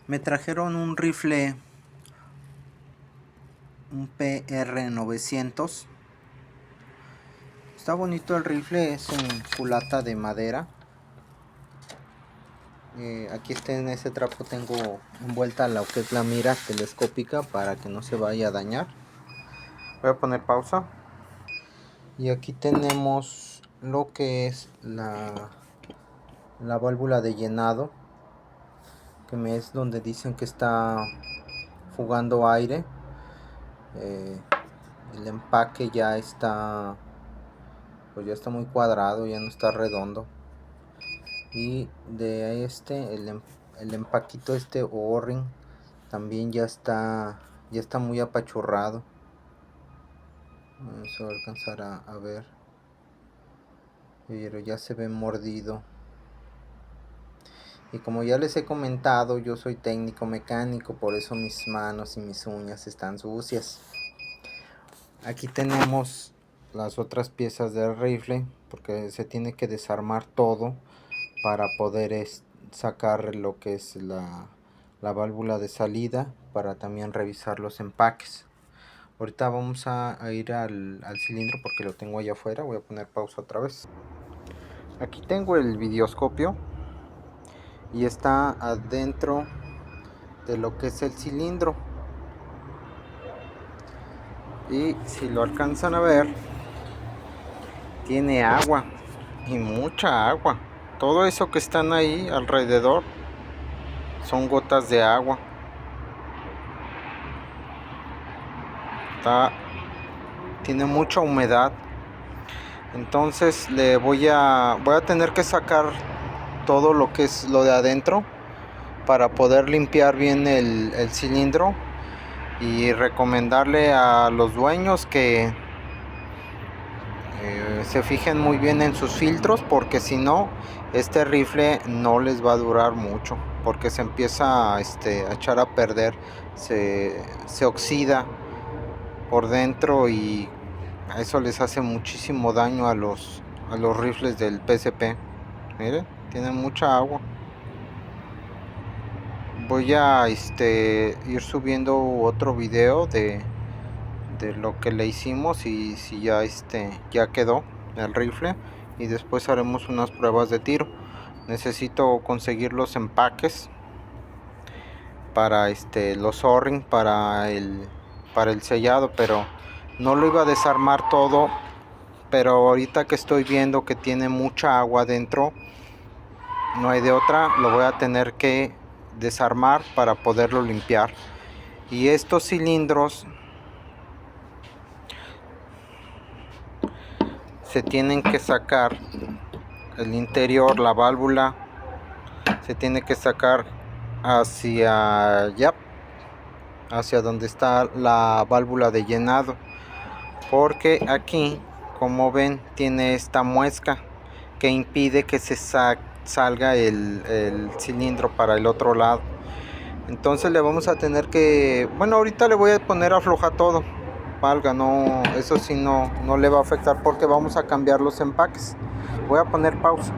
Me trajeron un rifle, un PR900. Está bonito el rifle, es en culata de madera. Aquí en ese trapo tengo envuelta lo que es la mira telescópica para que no se vaya a dañar. Voy a poner pausa. Y aquí tenemos lo que es la válvula de llenado, que es donde dicen que está fugando aire. El empaque ya está, pues ya está muy cuadrado, ya no está redondo. Y de el empaquito O-ring también ya está muy apachurrado. Se va a alcanzar a ver, pero ya se ve mordido. Y como ya les he comentado, yo soy técnico mecánico, por eso mis manos y mis uñas están sucias. Aquí tenemos las otras piezas del rifle, porque se tiene que desarmar todo para poder sacar lo que es la válvula de salida, para también revisar los empaques. Ahorita vamos a ir al cilindro porque lo tengo allá afuera. Voy a poner pausa otra vez. Aquí tengo el videoscopio y está adentro de lo que es el cilindro. Y si lo alcanzan a ver, tiene agua, y mucha agua. Todo eso que están ahí alrededor son gotas de agua. Tiene mucha humedad. Entonces voy a tener que sacar todo lo que es lo de adentro para poder limpiar bien el cilindro, y recomendarle a los dueños que se fijen muy bien en sus filtros, porque si no, este rifle no les va a durar mucho, porque se empieza a echar a perder, se oxida por dentro, y eso les hace muchísimo daño a los rifles del PSP. Miren, tienen mucha agua. Voy a ir subiendo otro video de lo que le hicimos, y si ya quedó el rifle, y después haremos unas pruebas de tiro. Necesito conseguir los empaques para los O-ring, para el sellado, pero no lo iba a desarmar todo, pero ahorita que estoy viendo que tiene mucha agua dentro, no hay de otra, lo voy a tener que desarmar para poderlo limpiar. Y estos cilindros se tienen que sacar el interior, la válvula se tiene que sacar hacia allá, hacia donde está la válvula de llenado, porque aquí, como ven, tiene esta muesca que impide que se salga el cilindro para el otro lado. Entonces le vamos a tener que, bueno, ahorita le voy a poner a aflojar todo, valga, no, eso sí no le va a afectar, porque vamos a cambiar los empaques. Voy a poner pausa.